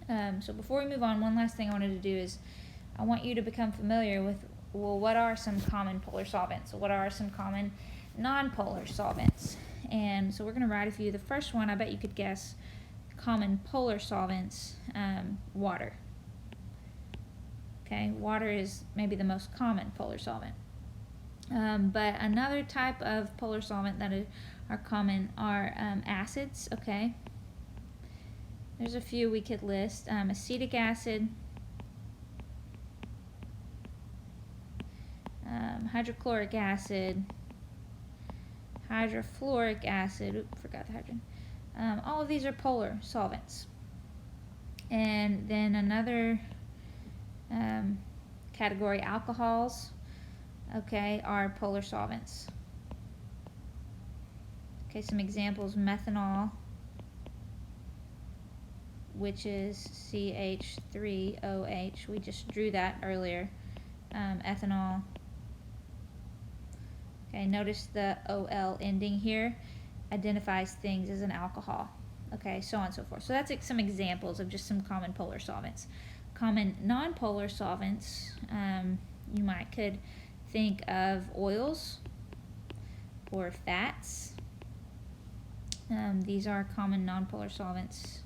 So before we move on, one last thing I wanted to do is I want you to become familiar with, well, what are some common polar solvents? What are some common non-polar solvents? And so we're going to write a few. The first one, I bet you could guess, common polar solvents, water. Okay, water is maybe the most common polar solvent. But another type of polar solvent that are common are acids. Okay, there's a few we could list. Acetic acid, hydrochloric acid, hydrofluoric acid, oops, forgot the hydrogen. All of these are polar solvents. And then another category, alcohols, okay, are polar solvents. Okay, some examples: methanol, which is CH3OH. We just drew that earlier. Ethanol. Okay, notice the OL ending here identifies things as an alcohol. Okay, so on and so forth. So that's some examples of just some common polar solvents. Common non-polar solvents, you could think of oils or fats. These are common non-polar solvents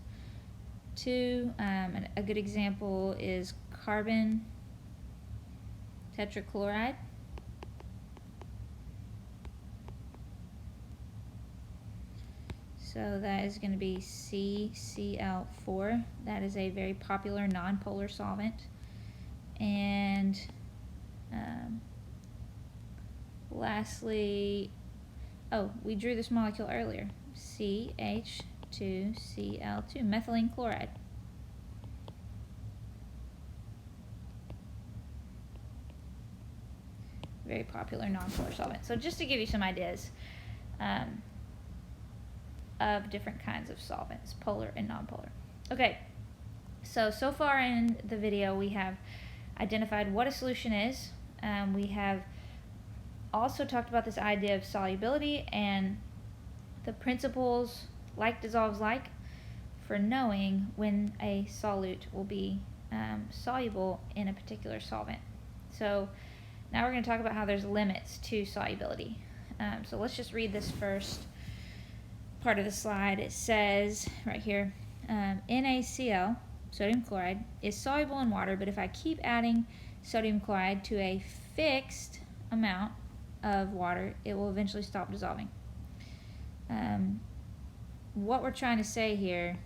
too. A good example is carbon tetrachloride. So that is going to be CCl4. That is a very popular non-polar solvent. And lastly, we drew this molecule earlier, CH2Cl2, methylene chloride. Very popular non-polar solvent. So just to give you some ideas of different kinds of solvents, polar and non-polar. Okay, so far in the video we have identified what a solution is. We have also talked about this idea of solubility and the principles, like dissolves like, for knowing when a solute will be soluble in a particular solvent. So now we're going to talk about how there's limits to solubility. So let's just read this first part of the slide. It says right here, NaCl, sodium chloride, is soluble in water, but if I keep adding sodium chloride to a fixed amount of water, it will eventually stop dissolving. What we're trying to say here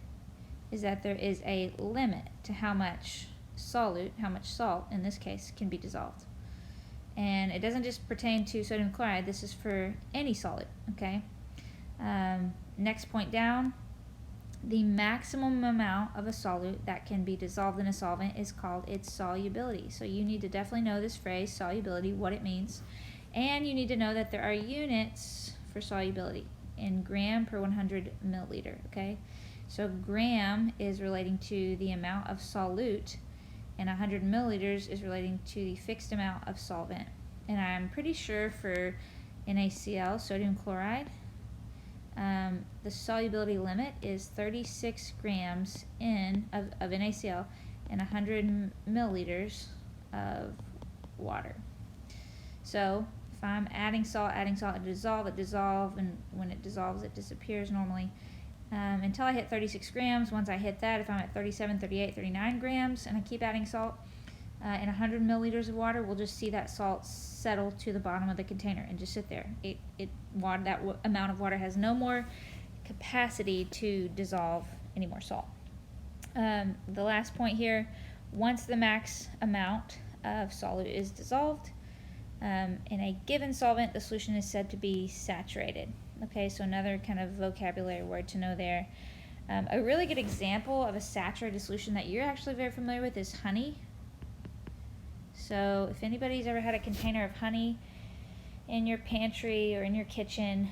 is that there is a limit to how much solute, how much salt in this case, can be dissolved. And it doesn't just pertain to sodium chloride, this is for any solid, okay? Next point down, the maximum amount of a solute that can be dissolved in a solvent is called its solubility. So you need to definitely know this phrase, solubility, what it means. And you need to know that there are units for solubility in gram per 100 milliliter, okay? So gram is relating to the amount of solute, and 100 milliliters is relating to the fixed amount of solvent. And I'm pretty sure for NaCl, sodium chloride, the solubility limit is 36 grams of NaCl in 100 milliliters of water. So if I'm adding salt, it dissolves, and when it dissolves, it disappears normally. Until I hit 36 grams. Once I hit that, if I'm at 37, 38, 39 grams, and I keep adding salt in 100 milliliters of water, we'll just see that salt settle to the bottom of the container and just sit there. That amount of water has no more capacity to dissolve any more salt. The last point here, once the max amount of solute is dissolved in a given solvent, the solution is said to be saturated. Okay, so another kind of vocabulary word to know there. A really good example of a saturated solution that you're actually very familiar with is honey. So if anybody's ever had a container of honey in your pantry or in your kitchen,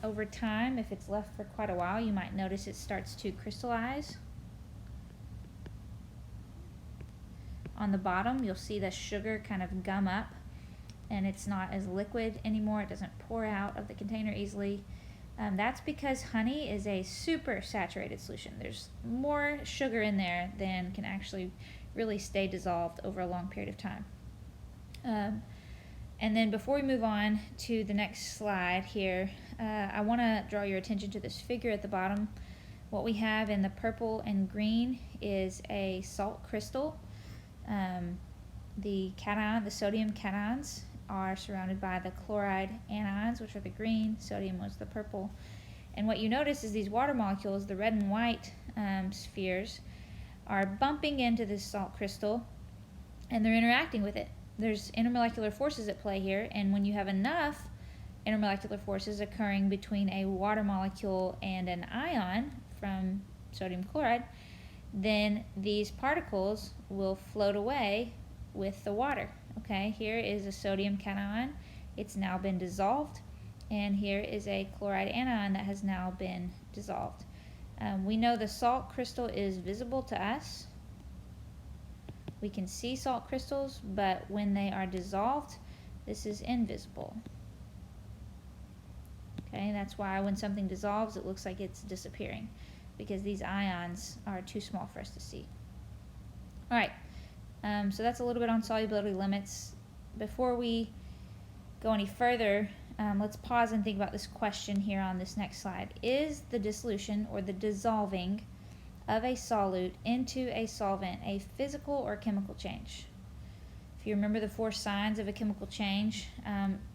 over time, if it's left for quite a while, you might notice it starts to crystallize. On the bottom, you'll see the sugar kind of gum up, and it's not as liquid anymore. It doesn't pour out of the container easily. That's because honey is a super saturated solution. There's more sugar in there than can actually really stay dissolved over a long period of time. And then before we move on to the next slide here, I want to draw your attention to this figure at the bottom. What we have in the purple and green is a salt crystal. The sodium cations are surrounded by the chloride anions, which are the green, sodium was the purple. And what you notice is these water molecules, the red and white spheres, are bumping into this salt crystal and they're interacting with it. There's intermolecular forces at play here, and when you have enough intermolecular forces occurring between a water molecule and an ion from sodium chloride, then these particles will float away with the water. Okay, here is a sodium cation. It's now been dissolved, and here is a chloride anion that has now been dissolved. We know the salt crystal is visible to us. We can see salt crystals, but when they are dissolved, this is invisible. Okay, that's why when something dissolves, it looks like it's disappearing, because these ions are too small for us to see. All right, so that's a little bit on solubility limits. Before we go any further, let's pause and think about this question here on this next slide. Is the dissolution or the dissolving of a solute into a solvent a physical or chemical change? If you remember the 4 signs of a chemical change,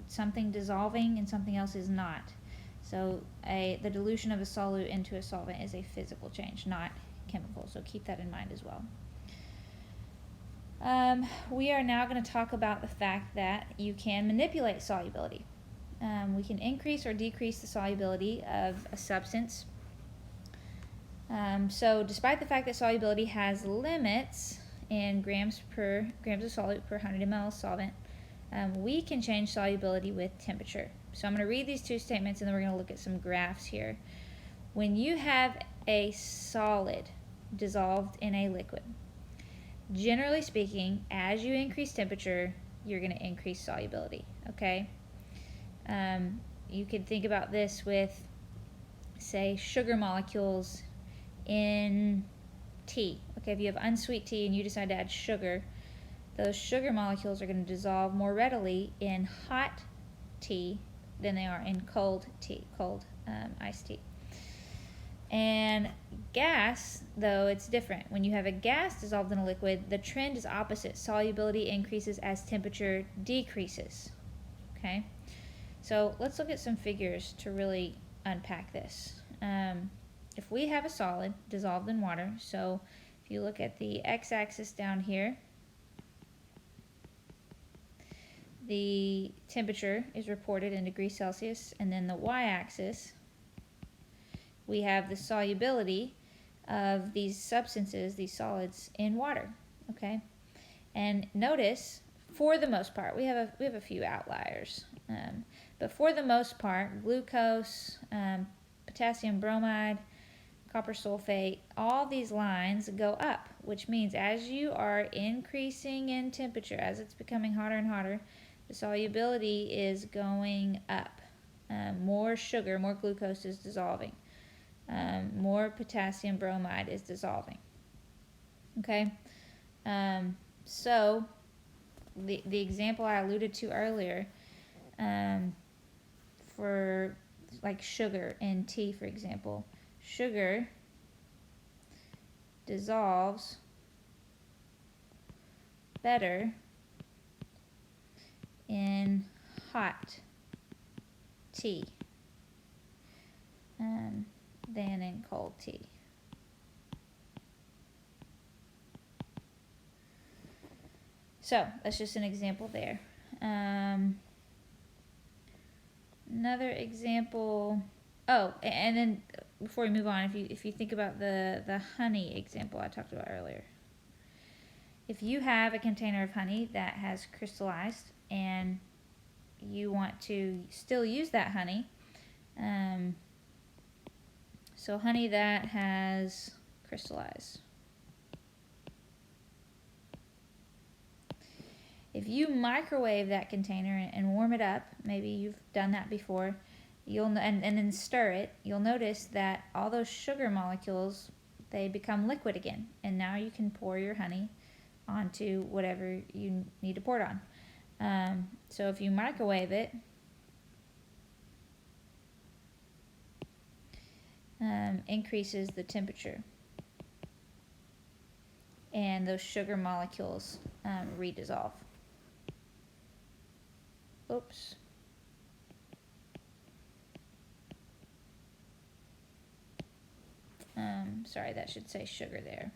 something dissolving and something else is not. So the dilution of a solute into a solvent is a physical change, not chemical. So keep that in mind as well. We are now going to talk about the fact that you can manipulate solubility. We can increase or decrease the solubility of a substance. So despite the fact that solubility has limits in grams of solute per 100 ml solvent, we can change solubility with temperature. So I'm going to read these 2 statements and then we're going to look at some graphs here. When you have a solid dissolved in a liquid, generally speaking, as you increase temperature, you're going to increase solubility, okay? You could think about this with, say, sugar molecules in tea. Okay, if you have unsweet tea and you decide to add sugar, those sugar molecules are going to dissolve more readily in hot tea than they are in cold tea, iced tea. And gas, though, it's different. When you have a gas dissolved in a liquid, the trend is opposite. Solubility increases as temperature decreases. Okay, so let's look at some figures to really unpack this. If we have a solid dissolved in water, so if you look at the x-axis down here, the temperature is reported in degrees Celsius, and then the y-axis, we have the solubility of these substances, these solids, in water. Okay, and notice, for the most part, we have a few outliers, but for the most part, glucose, potassium bromide, copper sulfate, all these lines go up, which means as you are increasing in temperature, as it's becoming hotter and hotter, the solubility is going up. More sugar, more glucose is dissolving. More potassium bromide is dissolving. Okay, so the example I alluded to earlier, for like sugar in tea, for example, sugar dissolves better in hot tea than in cold tea. So that's just an example there. Another example. Oh, and then before we move on, if you think about the honey example I talked about earlier, if you have a container of honey that has crystallized and you want to still use that honey, so honey that has crystallized, if you microwave that container and warm it up, maybe you've done that before, and then stir it, you'll notice that all those sugar molecules, they become liquid again, and now you can pour your honey onto whatever you need to pour it on. So if you microwave it, increases the temperature, and those sugar molecules redissolve. Oops. Sorry, that should say sugar there.